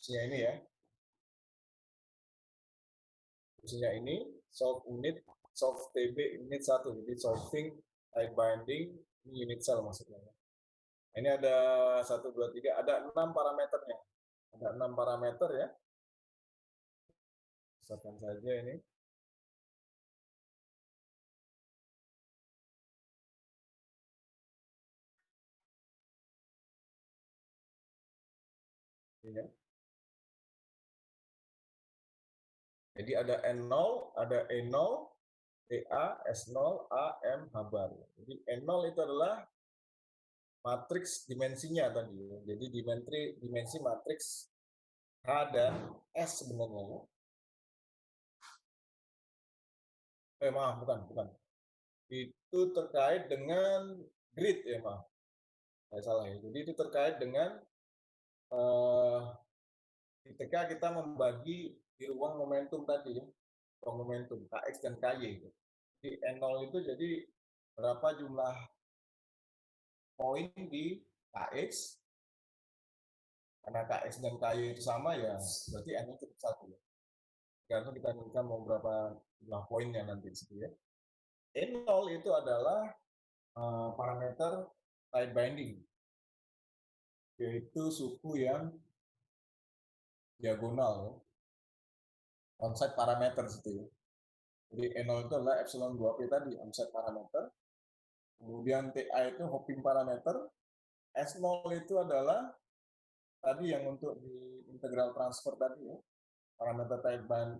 fungsinya ini ya. Fungsinya ini solve unit, solve TB unit 1. Jadi solving type binding ini unit cell maksudnya. Ini ada 1, 2, 3, ada 6 parameternya. Ada 6 parameter ya. Misalkan saja ini. Ini ya. Jadi ada N0, ada E0, TA, S0, A, M, H bar. Jadi N0 itu adalah matriks dimensinya tadi. Jadi dimensi matriks H dan S sebenarnya. Maaf, bukan. Itu terkait dengan grid ya, maaf. Saya salah ya. Jadi itu terkait dengan ketika kita membagi di ruang momentum tadi ya. Ruang momentum Kx dan Ky. Jadi N0 itu jadi berapa jumlah poin di Kx, karena Kx dan Ky itu sama ya, berarti N nya cukup 1 ya. Karena kita inginkan mau berapa jumlah poinnya nanti situ ya. N0 itu adalah parameter type binding, yaitu suku yang diagonal ya. Onside parameter situ ya. Jadi N0 itu adalah epsilon 2P tadi, onside parameter. Kemudian TA itu hopping parameter. S0 itu adalah tadi yang untuk di integral transfer tadi ya. Parameter type band,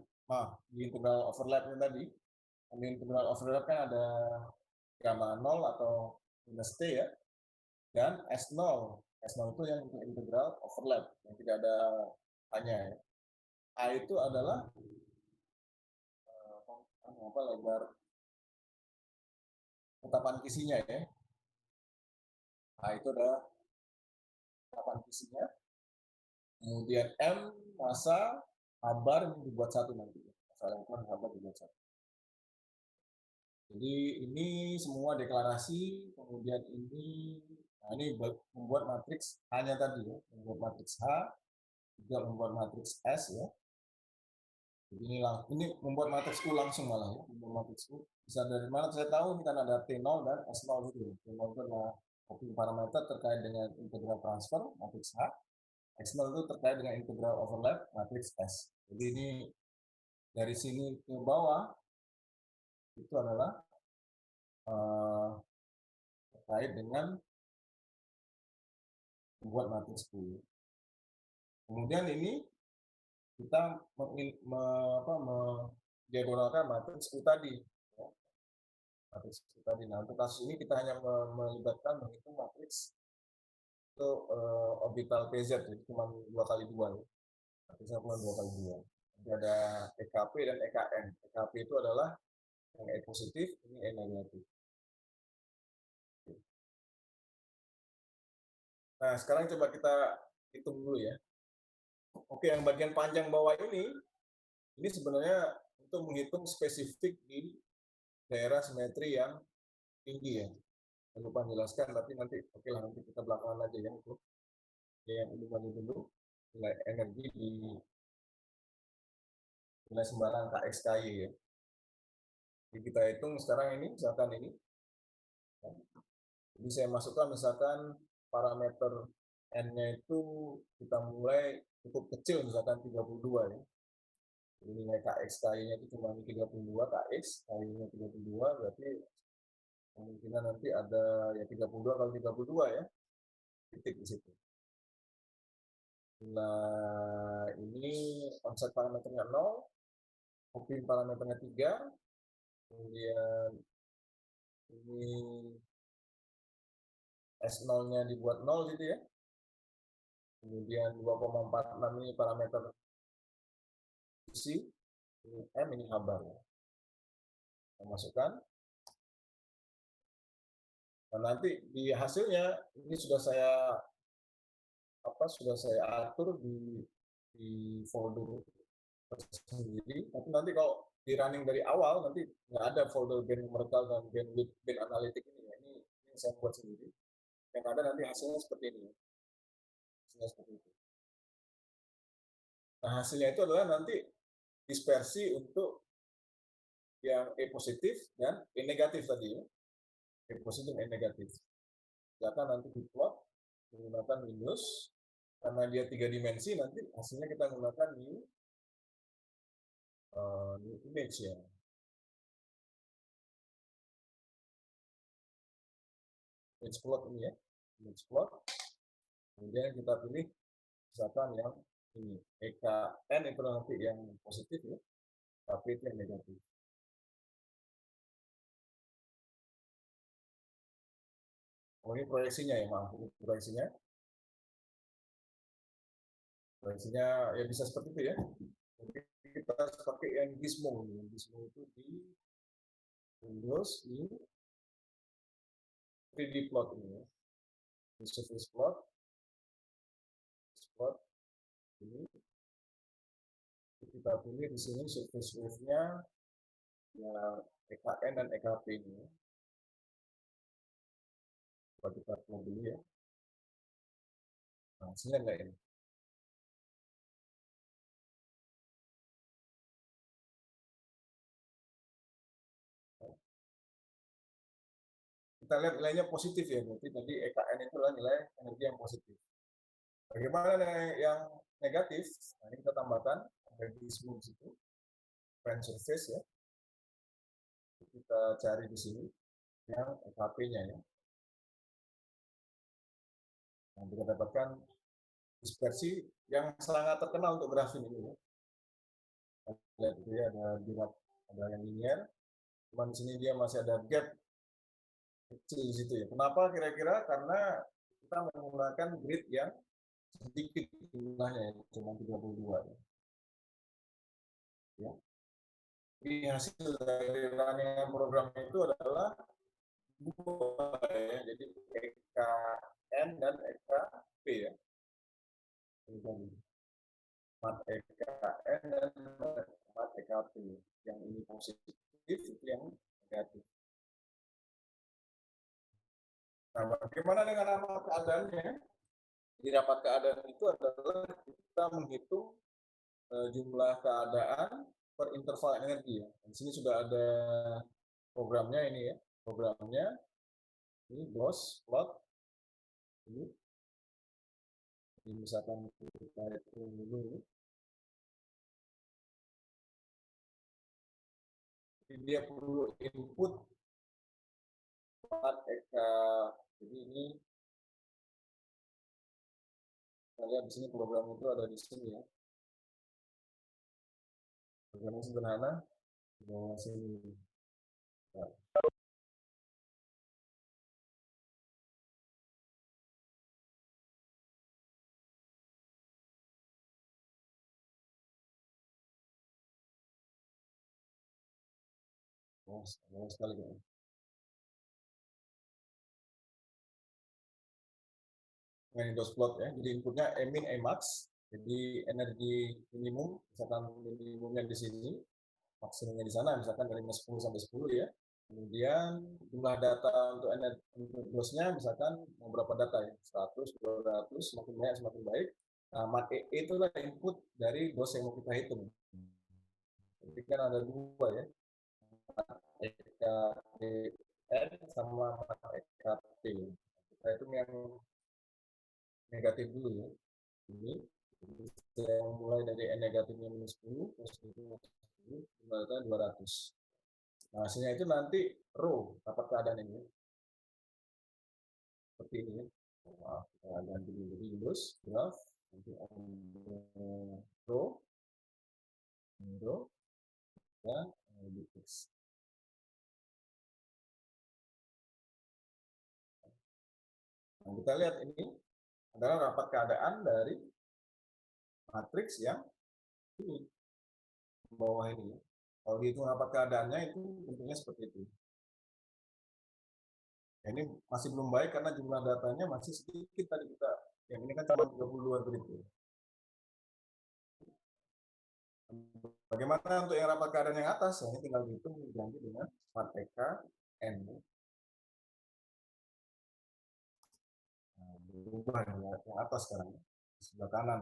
di integral overlapnya tadi. Di integral overlap kan ada gamma 0 atau minus T ya. Dan S0. S0 itu yang untuk integral overlap, yang tidak ada hanya ya. A itu adalah lebar tetapan kisinya ya. A itu adalah tetapan kisinya. Kemudian M masa H-bar ini dibuat 1 nanti. Masa lingkungan H-bar dibuat 1. Jadi ini semua deklarasi, kemudian ini, nah ini membuat matriks H-nya tadi ya, membuat matriks H, juga membuat matriks S ya. Jadi ini membuat matriks U langsung malah ya, membuat matriks U. Bisa dari mana saya tahu ini kan ada T0 dan S0 itu. T0 itu adalah parameter terkait dengan integral transfer matriks H. X0 itu terkait dengan integral overlap matriks S. Jadi ini dari sini ke bawah itu adalah terkait dengan membuat matriks U. Kemudian ini kita diagonalkan matriks U tadi. Ya. Matriks U tadi. Nah, untuk kasus ini kita hanya melibatkan menghitung matriks itu orbital PZ, jadi cuma 2x2 ya. Matriksnya cuma 2x2. Jadi ada EKP dan EKN. EKP itu adalah yang E positif, ini E negatif. Nah, sekarang coba kita hitung dulu ya. Oke, yang bagian panjang bawah ini sebenarnya untuk menghitung spesifik di daerah simetri yang tinggi ya. Saya lupa menjelaskan, tapi nanti oke lah, nanti kita belakangan aja ya itu. Yang ini dulu, nilai energi di nilai sembarang KXKY ya. Jadi kita hitung sekarang ini, misalkan ini. Jadi saya masukkan misalkan parameter N-nya itu kita mulai cukup kecil, misalkan 32 ya. Jadi nilai KX-KY-nya itu cuma 32 KX, KY-nya 32, berarti kemungkinan nanti ada ya 32 kali 32 ya, titik di situ. Nah, ini offset parameternya 0, hopping parameternya 3, kemudian ini S0-nya dibuat 0 gitu ya. Kemudian 2,46 ini parameter isi, ini M, ini H-bar ya. Kita masukkan. Nah, nanti di hasilnya ini sudah saya atur di folder sendiri. Tapi nanti kalau di running dari awal nanti nggak ada folder band numerical dan band analitik ini ya. Ini saya buat sendiri. Yang ada nanti hasilnya seperti ini. Hasilnya seperti itu. Nah, hasilnya itu adalah nanti dispersi untuk yang E positif dan E negatif tadi ya. E positif, E negatif. Data nanti diplot menggunakan Windows. Karena dia 3 dimensi, nanti hasilnya kita menggunakan new image ya. Image plot ini ya. Image plot. Kemudian kita pilih misalkan yang ini. EKN itu nanti yang positif ya. Tapi itu yang negatif. Oh, ini proyeksinya ya, maaf. Ini proyeksinya. Proyeksinya ya bisa seperti itu ya. Jadi kita pakai yang Gizmo. Gizmo itu di Windows, di 3D plot ini ya. Di surface plot, plot ini kita pilih di sini surface wave-nya ya EKN dan EKP ini. Coba kita plot dulu ya. Nah, hasilnya enggak ini. Kita lihat nilainya positif ya, berarti tadi EKN itu adalah nilai energi yang positif. Bagaimana yang negatif? Nah, ini kita tambahkan ada di smooth itu, fan surface ya. Kita cari di sini yang EKP-nya ya. Nah, kita dapatkan dispersi yang sangat terkenal untuk grafin ini ya. Lihat itu ya, ada yang linear, cuman di sini dia masih ada gap kecil di situ ya. Kenapa kira-kira? Karena kita menggunakan grid yang sedikit jumlahnya ya, cuma 32 ya. Ya. Ini hasil dari running program itu adalah dua ya, jadi EKN dan EKP ya. Mat EKN dan mat EKP. Yang ini positif, itu yang negatif. Nah, bagaimana dengan nama keadaannya? Di rapat keadaan itu adalah kita menghitung jumlah keadaan per interval energi ya. Di sini sudah ada programnya ini ya. Programnya ini DOS plot ini. Ini misalkan kita hitung dulu. Jadi dia perlu input EK. Jadi ini kita lihat di sini program itu ada di sini ya. Programnya sederhana. Di bawah sini. Nah, sekali ya. Nah, ini DOS plot ya. Jadi inputnya Emin Emax. Jadi energi minimum, misalkan minimumnya di sini, maksimumnya di sana, misalkan dari 10 sampai 10 ya. Kemudian jumlah data untuk DOS-nya misalkan mau berapa data ya, 100, 200, semakin banyak semakin baik. Nah, mat EE itulah input dari DOS yang mau kita hitung. Jadi kan ada dua ya, EKN sama EKP. Kita hitung yang negatif dulu ya. Ini yang mulai dari N negatifnya minus 10, positifnya 10, jumlahnya 200. Nah, hasilnya itu nanti row, dapat keadaan ini. Seperti ini ya. Maaf, kita ganti dulu Windows, graph, nanti row, row, dan text. Nah, kita lihat ini adalah rapat keadaan dari matriks yang ini di bawah ini. Kalau dihitung rapat keadaannya itu bentuknya seperti itu. Ya, ini masih belum baik karena jumlah datanya masih sedikit tadi kita. Yang ini kan cuma 32 begitu. Bagaimana untuk yang rapat keadaan yang atas? Ini tinggal dihitung diganti dengan smart EK N. Nah, berubah yang atas sekarang, sebelah kanan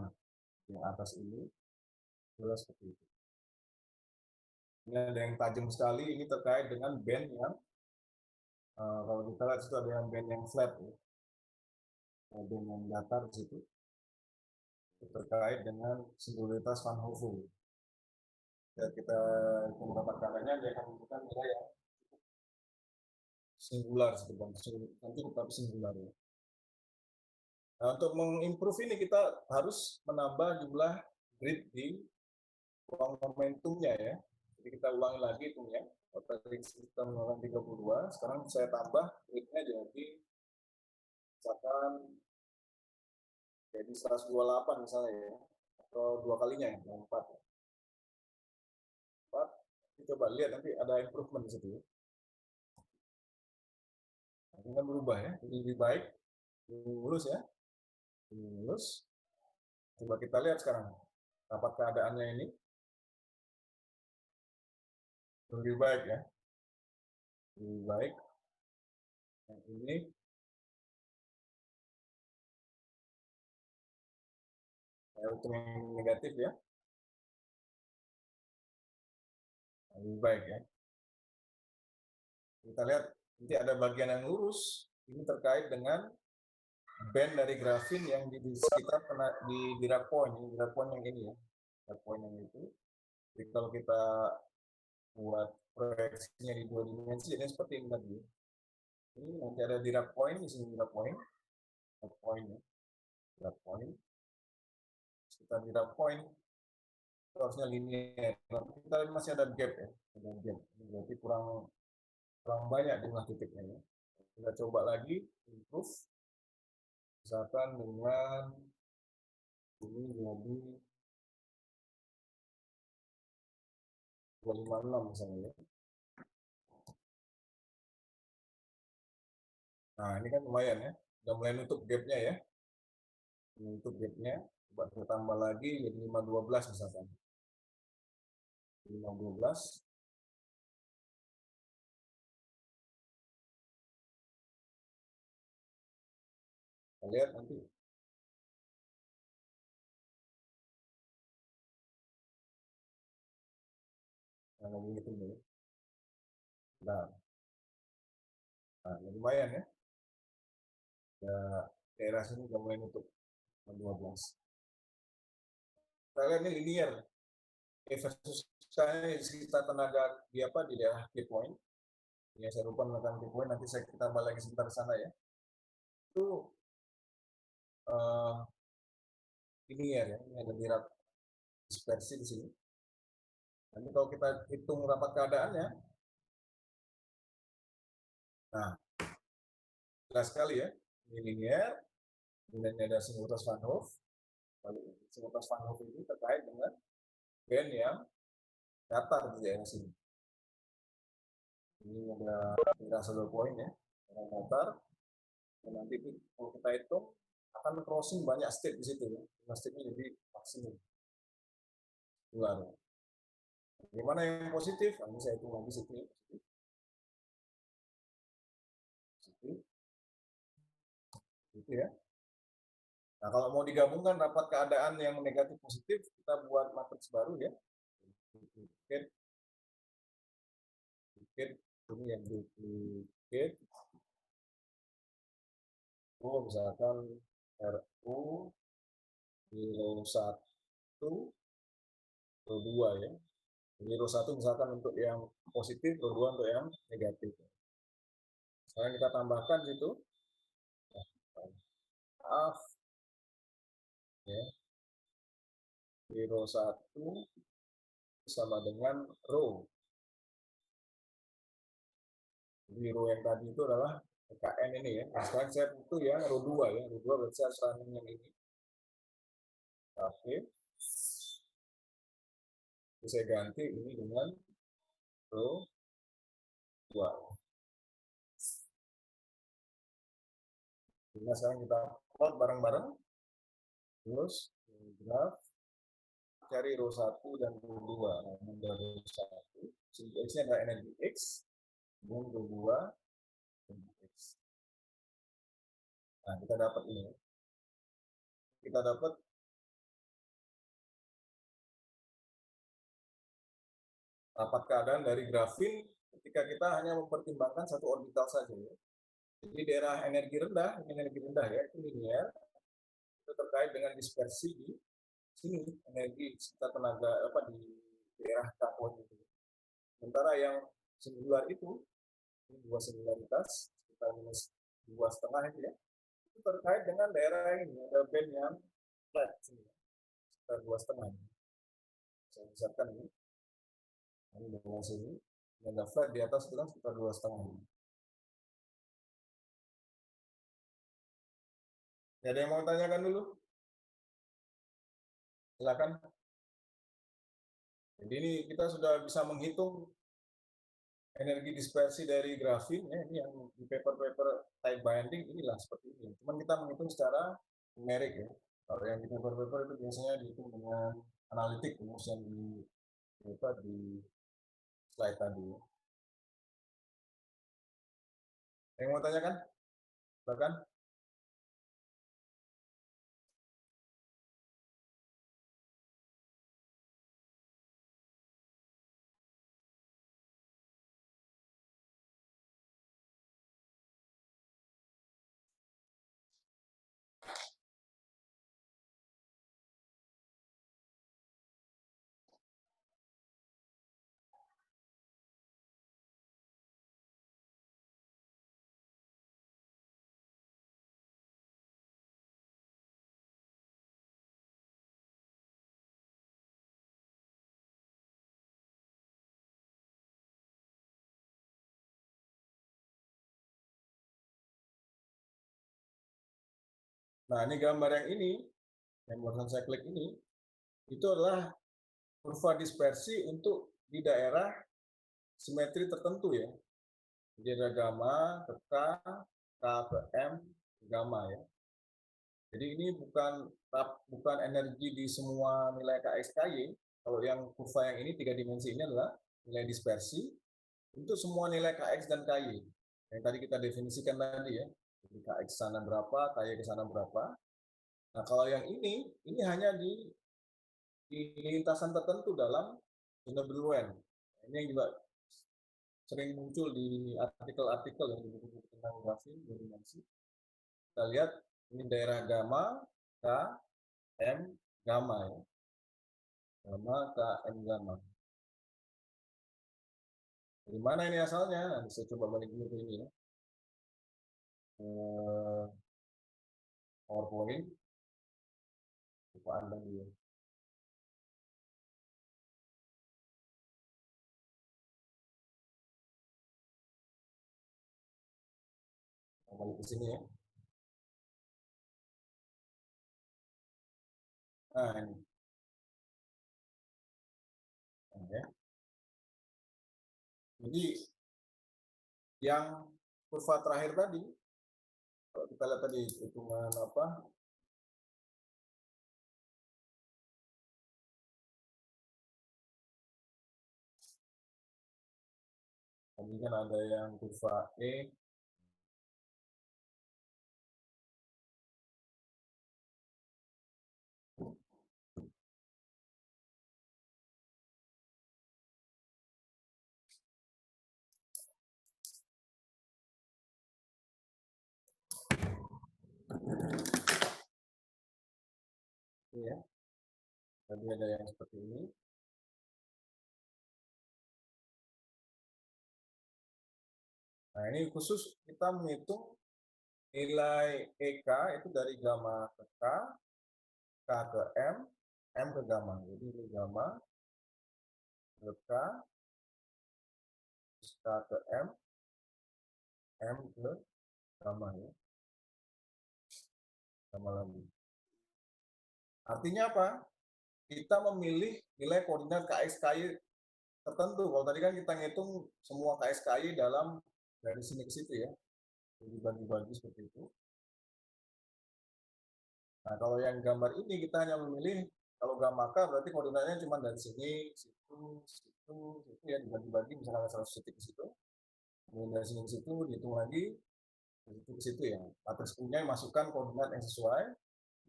yang atas ini Jelas seperti itu. Ini ada yang tajam sekali, ini terkait dengan band yang kalau kita lihat itu ada yang band yang flat, ya. Band yang datar di situ terkait dengan singularitas Van Hove. Ya, kita menggunakan katanya dia akan menunjukkan nilai yang singular sebenarnya, nanti tapi singular ya. Nah, untuk mengimprove ini kita harus menambah jumlah grid di ruang momentumnya ya. Jadi kita ulangi lagi hitungnya. Operating system 32, sekarang saya tambah gridnya jadi misalkan jadi 128 misalnya ya, atau dua kalinya ya, 4. 4, coba lihat nanti ada improvement di situ ya. Nah, ini kan berubah ya, jadi lebih baik, lulus ya, lulus. Coba kita lihat sekarang, dapat keadaannya ini lebih baik ya, lebih baik. Yang ini untuk yang negatif ya, lebih baik ya. Kita lihat nanti ada bagian yang lurus, ini terkait dengan band dari grafin yang di sekitar di drag point yang ini ya, drag point yang itu. Jadi kalau kita buat proyeksinya di 2 dimensi, jadi seperti ini tadi. Ini nanti ada drag point di sini, drag point ya, drag point. Kita drag point itu harusnya linear. Kita masih ada gap ya, ada gap. Berarti kurang banyak jumlah titiknya ya. Kita coba lagi improve, misalkan dengan ini jadi 256 misalnya ya. Nah ini kan lumayan ya, udah mulai nutup gapnya ya, nutup gapnya. Coba kita tambah lagi jadi 512 misalkan, 512. Kita lihat nanti. Nah, lagi gitu nih. Nah, lumayan ya. Ya, daerah sini udah mulai nutup 12. Kita lihat ini linear. E versus saya di sekitar tenaga di apa di daerah key point. Ya, saya lupa menekan key point. Nanti saya kita tambah lagi sebentar ke sana ya. Itu linear ya. Ini ada dirak dispersi di sini. Nanti kalau kita hitung rapat keadaannya, nah jelas sekali ya. Ini linear. Kemudian ada singularitas Van Hove. Lalu singularitas Van Hove ini terkait dengan band yang datar di daerah sini. Ini ada daerah 1 poin ya, yang datar. Dan nanti kalau kita hitung akan crossing banyak state di situ ya. State-nya jadi maksimum. Ular. Gimana yang positif? Nah, ini saya hitung lagi situ ya. Positif. Gitu ya. Nah, kalau mau digabungkan rapat keadaan yang negatif positif, kita buat matriks baru ya. Duplicate. Ini yang duplicate. Oh, misalkan RU di row 1, row 2 ya. Jadi row 1 misalkan untuk yang positif, row 2 untuk yang negatif. Sekarang kita tambahkan situ. Maaf. Ya. Di row 1 sama dengan row. Di row yang tadi itu adalah KN ini ya. Nah, sekarang saya butuh yang row 2 ya. Row 2 berarti saya running yang ini. Oke. Saya ganti ini dengan row 2. Nah, sekarang kita plot bareng-bareng. Terus graf cari row 1 dan row 2. Nah, row 1. X-nya adalah energi X. Kemudian row 2 energi X. Nah, kita dapat ini. Kita dapat rapat keadaan dari grafin ketika kita hanya mempertimbangkan satu orbital saja ya. Jadi daerah energi rendah ya, itu linear, itu terkait dengan dispersi di sini, energi sekitar tenaga apa di daerah kapon itu. Sementara yang singular itu, ini dua singularitas, sekitar minus 2,5 itu ya, itu terkait dengan daerah ini, ada band yang flat, sini, sekitar 2,5. Saya besarkan ini dengan sini, yang ada flat di atas itu kan sekitar 2,5. Ada yang mau tanyakan dulu? Silakan. Jadi ini kita sudah bisa menghitung energi dispersi dari grafin ya, ini yang di paper-paper type binding inilah seperti ini. Cuman kita menghitung secara numerik ya. Kalau yang di paper-paper itu biasanya dihitung dengan analitik, yang di slide tadi. Yang mau tanyakan? Silakan. Nah, ini gambar yang ini, yang barusan saya klik ini, itu adalah kurva dispersi untuk di daerah simetri tertentu ya. Jadi ada gamma ke K, K ke M, gamma ya. Jadi ini bukan energi di semua nilai Kx Ky. Kalau yang kurva yang ini 3 dimensi ini adalah nilai dispersi untuk semua nilai Kx dan Ky. Yang tadi kita definisikan tadi ya. Jadi Kx sana berapa, Ky ke sana berapa. Nah, kalau yang ini hanya di lintasan tertentu dalam zona Brillouin. Ini yang juga sering muncul di artikel-artikel yang di buku-buku tentang grafik dimensi. Kita lihat ini daerah gamma, K, M, gamma ya. Gamma, K, M, gamma. Dari mana ini asalnya? Nah, saya coba balik dulu ke ini ya. PowerPoint. Coba Anda dulu. Balik ke sini ya. Nah, ini. Nah, ya. Jadi yang kurva terakhir tadi, kalau kita lihat tadi hitungan apa? Tadi kan ada yang kurva E, ya. Tadi ada yang seperti ini. Nah, ini khusus kita menghitung nilai EK itu dari gamma ke K, K ke M ke gamma. Jadi ini gamma ke K, K ke M ke gamma ya. Gamma lagi. Artinya apa? Kita memilih nilai koordinat KXKY tertentu. Kalau tadi kan kita ngitung semua KXKY dalam dari sini ke situ ya. Dibagi-bagi seperti itu. Nah, kalau yang gambar ini kita hanya memilih kalau gamma K berarti koordinatnya cuma dari sini, situ, situ, situ ya dibagi-bagi misalnya 100 titik ke situ. Kemudian dari sini ke situ dihitung lagi dari situ ke situ ya. Matriks U-nya masukkan koordinat yang sesuai,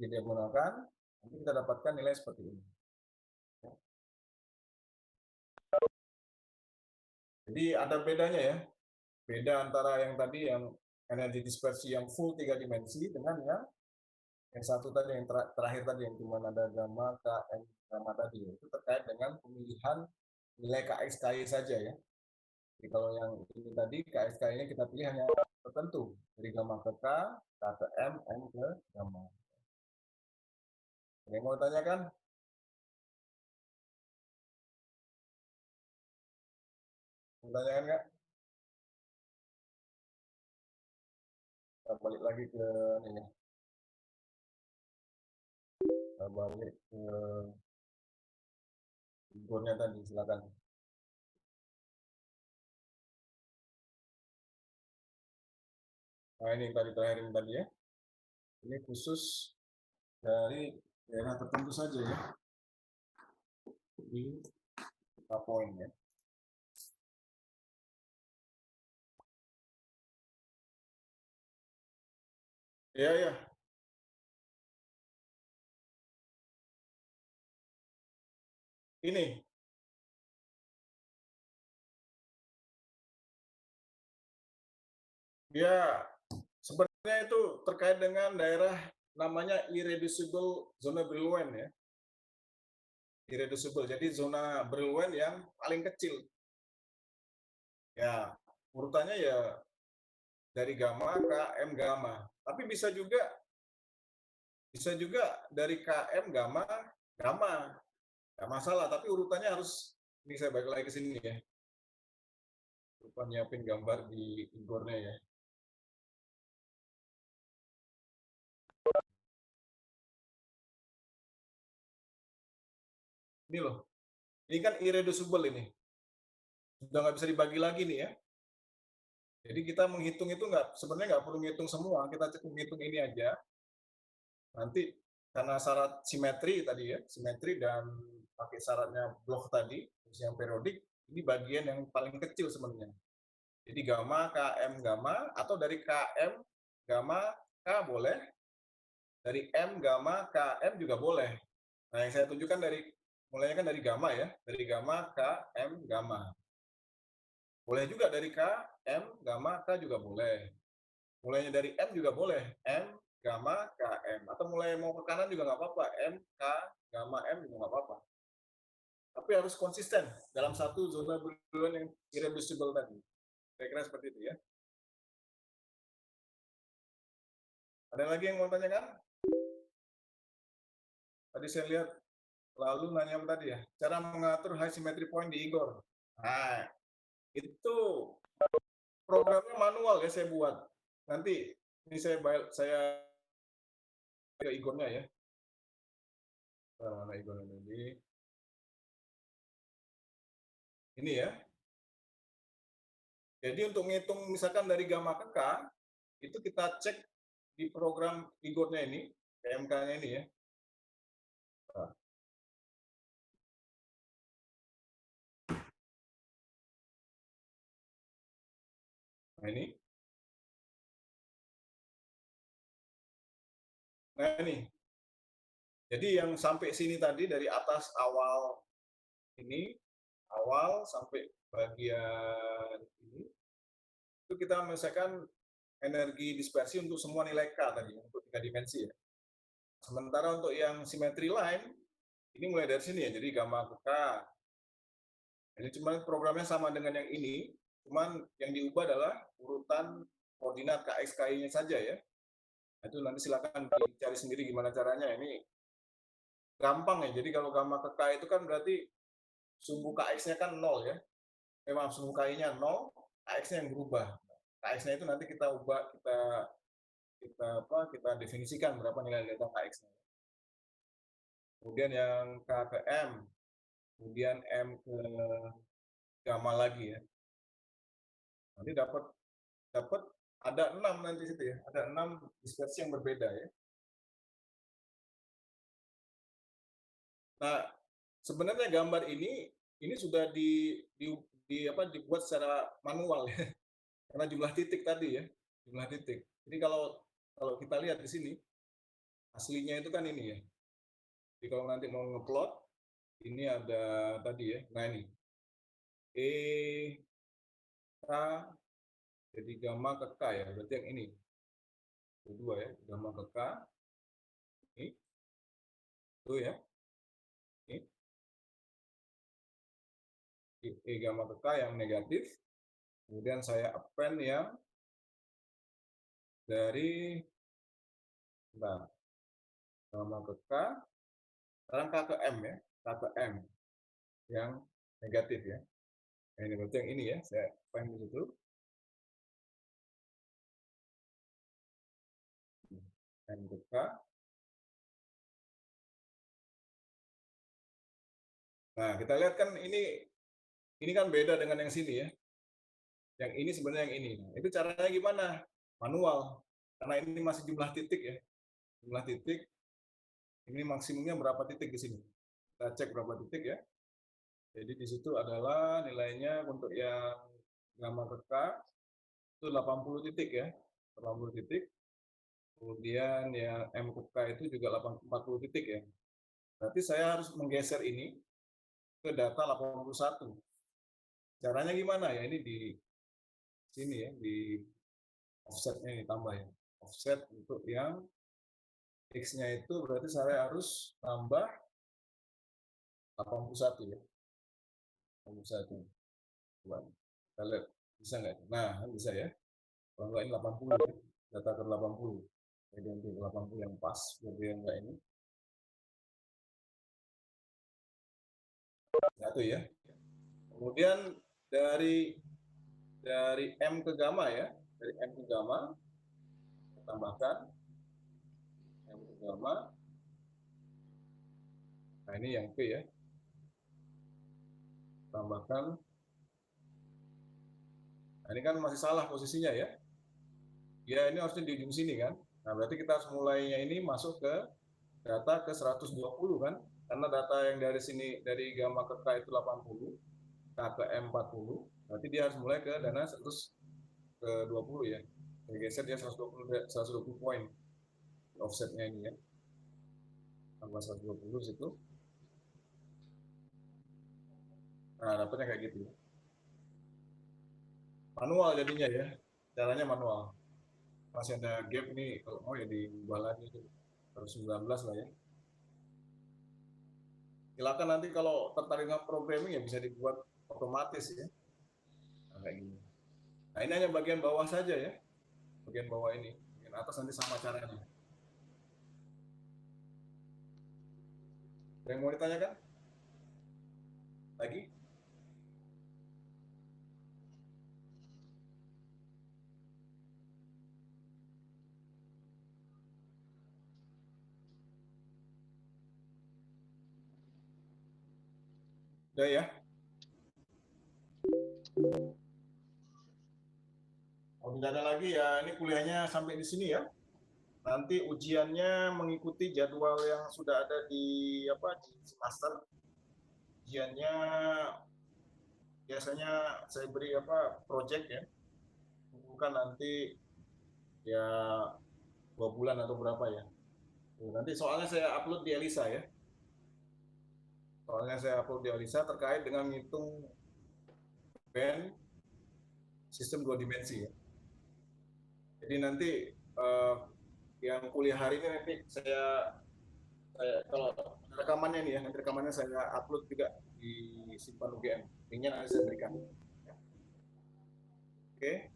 diagonalkan, nanti kita dapatkan nilai seperti ini. Jadi ada bedanya ya, beda antara yang tadi yang energi dispersi yang full 3 dimensi dengan yang satu tadi yang terakhir tadi yang cuma ada gamma, Km, gamma tadi itu terkait dengan pemilihan nilai Kx, Ky saja ya. Jadi kalau yang ini tadi Kx, Ky-nya kita pilih hanya tertentu dari gamma ke K, K ke M ke gamma. Ada yang mau tanyakan? Mau tanyakan nggak? Kita balik lagi ke ini ya. Kita balik ke figurnya tadi, silakan. Nah ini tadi terakhir ini tadi ya. Ini khusus dari daerah tertentu saja ya. Di poin ya. Iya ya. Ini dia sebenarnya itu terkait dengan daerah namanya irreducible zona Brillouin ya. Irreducible. Jadi zona Brillouin yang paling kecil. Ya, urutannya ya dari gamma ke M gamma. Tapi bisa juga dari KM gamma gamma. Nggak masalah, tapi urutannya harus ini saya balik lagi ke sini ya. Lupa nyiapin gambar di igornya ya. Ini loh. Ini kan irreducible ini. Sudah nggak bisa dibagi lagi nih ya. Jadi kita menghitung itu sebenarnya nggak perlu menghitung semua, kita cukup menghitung ini aja. Nanti karena syarat simetri tadi ya, simetri dan pakai syaratnya blok tadi, yang periodik, ini bagian yang paling kecil sebenarnya. Jadi gamma, Km, gamma, atau dari Km, gamma, K boleh, dari M, gamma, Km juga boleh. Nah yang saya tunjukkan mulainya kan dari gamma ya, dari gamma, K, M, gamma. Boleh juga dari K, M, gamma, K juga boleh. Mulainya dari M juga boleh, M, gamma, KM. Atau mulai mau ke kanan juga nggak apa-apa, M, K, gamma, M juga nggak apa-apa. Tapi harus konsisten dalam satu zona Brillouin yang irreducible tadi. Saya kira seperti itu ya. Ada lagi yang mau tanyakan? Tadi saya lihat lalu nanya apa tadi ya? Cara mengatur high symmetry point di Igor. Nah, itu programnya manual ya saya buat. Nanti ini saya ke Igornya ya. Mana Igornya ini? Ini ya. Jadi untuk menghitung misalkan dari gamma ke K, itu kita cek di program Igor-nya ini, PMK-nya ini ya. Nah ini. Nah ini. Jadi yang sampai sini tadi dari atas awal ini, awal sampai bagian ini, itu kita menyelesaikan energi dispersi untuk semua nilai K tadi, untuk 3 dimensi ya. Sementara untuk yang simetri line, ini mulai dari sini ya, jadi gamma ke K. Jadi cuma programnya sama dengan yang ini, cuman yang diubah adalah urutan koordinat KX, KY-nya saja ya. Itu nanti silakan dicari sendiri gimana caranya. Ini gampang ya, jadi kalau gamma ke K itu kan berarti sumbu KX-nya kan 0 ya. Memang sumbu KY-nya 0, KX-nya yang berubah. KX-nya itu nanti kita ubah, kita definisikan berapa nilai data KX-nya. Kemudian yang K ke M, kemudian M ke gamma lagi ya. Nanti dapat ada 6 nanti situ ya, ada 6 dispersi yang berbeda ya. Nah, sebenarnya gambar ini sudah dibuat secara manual ya, karena jumlah titik tadi ya, jumlah titik. Jadi kalau kita lihat di sini, aslinya itu kan ini ya. Jadi kalau nanti mau ngeplot, ini ada tadi ya, nah ini E K jadi gamma ke K ya, berarti yang ini. Kedua ya, gamma ke K. Ini. Itu ya. Ini. E gamma ke K yang negatif. Kemudian saya append yang dari gamma ke K. Sekarang K ke M ya. K ke M yang negatif ya. Nah, ini berarti yang ini ya, saya append di situ. M ke K. Nah, kita lihat kan ini kan beda dengan yang sini ya. Yang ini sebenarnya yang ini. Nah, itu caranya gimana? Manual. Karena ini masih jumlah titik ya. Jumlah titik. Ini maksimumnya berapa titik di sini? Kita cek berapa titik ya. Jadi di situ adalah nilainya untuk yang gamma ke K itu 80 titik ya. 80 titik. Kemudian yang M ke K itu juga 40 titik ya. Berarti saya harus menggeser ini ke data 81. Caranya gimana ya? Ini di sini ya, di offsetnya ini tambah ya. Offset untuk yang X-nya itu berarti saya harus tambah 81 ya. 81. Kita lihat bisa nggak? Nah, bisa ya. Kalau nggak ini 80 ya. Data ke 80. Jadi nanti 80 yang pas, jadi yang nggak ini. Satu ya. Kemudian dari M ke gamma ya. Dari M ke gamma kita tambahkan M ke gamma. Nah, ini yang P ya. Tambahkan. Nah, ini kan masih salah posisinya ya. Ya, ini harusnya di ujung sini kan. Nah, berarti kita harus mulainya ini masuk ke data ke 120 kan. Karena data yang dari sini, dari gamma ke K itu 80, K ke M 40, berarti dia harus mulai ke dana 120 ya. Saya geser dia 120 poin offsetnya ini ya. Tambah 120 situ. Nah, dapatnya kayak gitu. Manual jadinya ya. Caranya manual. Masih ada gap nih, kalau mau ya diubah lagi. Harus 19 lah ya. Silakan nanti kalau tertarik dengan programming ya bisa dibuat otomatis ya. Nah, kayak gini. Nah, ini hanya bagian bawah saja ya. Bagian bawah ini. Bagian atas nanti sama caranya. Ada yang mau ditanyakan? Lagi? Udah ya? Kalau tidak ada lagi ya, ini kuliahnya sampai di sini ya. Nanti ujiannya mengikuti jadwal yang sudah ada di di semester. Ujiannya biasanya saya beri project ya. Bukan nanti ya 2 bulan atau berapa ya. Nanti soalnya saya upload di Elisa ya. Soalnya saya upload di Elisa terkait dengan menghitung band sistem 2 dimensi ya. Jadi nanti yang kuliah hari ini nanti saya kalau rekamannya nih ya, nanti rekamannya saya upload juga di Simpan UGM. Linknya nanti saya berikan. Oke,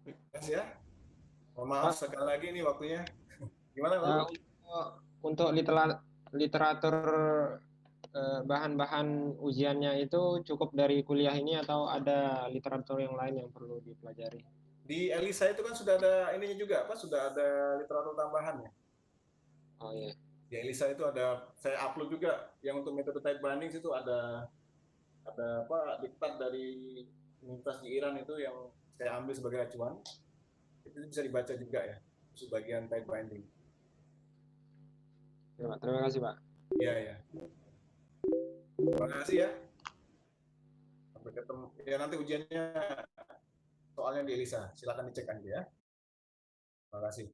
terima kasih ya. Mohon maaf sekali lagi nih waktunya. Gimana Lalu? Untuk literatur bahan-bahan ujiannya itu cukup dari kuliah ini atau ada literatur yang lain yang perlu dipelajari? Di Elisa itu kan sudah ada ininya juga, sudah ada literatur tambahannya. Oh iya. Di Elisa itu ada, saya upload juga yang untuk metode type binding itu ada diktat dari Universitas di Iran itu yang saya ambil sebagai acuan. Itu bisa dibaca juga ya, sebagian type binding. Ya, Pak. Terima kasih Pak. Iya ya. Terima kasih ya. Sampai ketemu. Ya nanti ujiannya soalnya di Elisa. Silakan dicek aja ya. Terima kasih.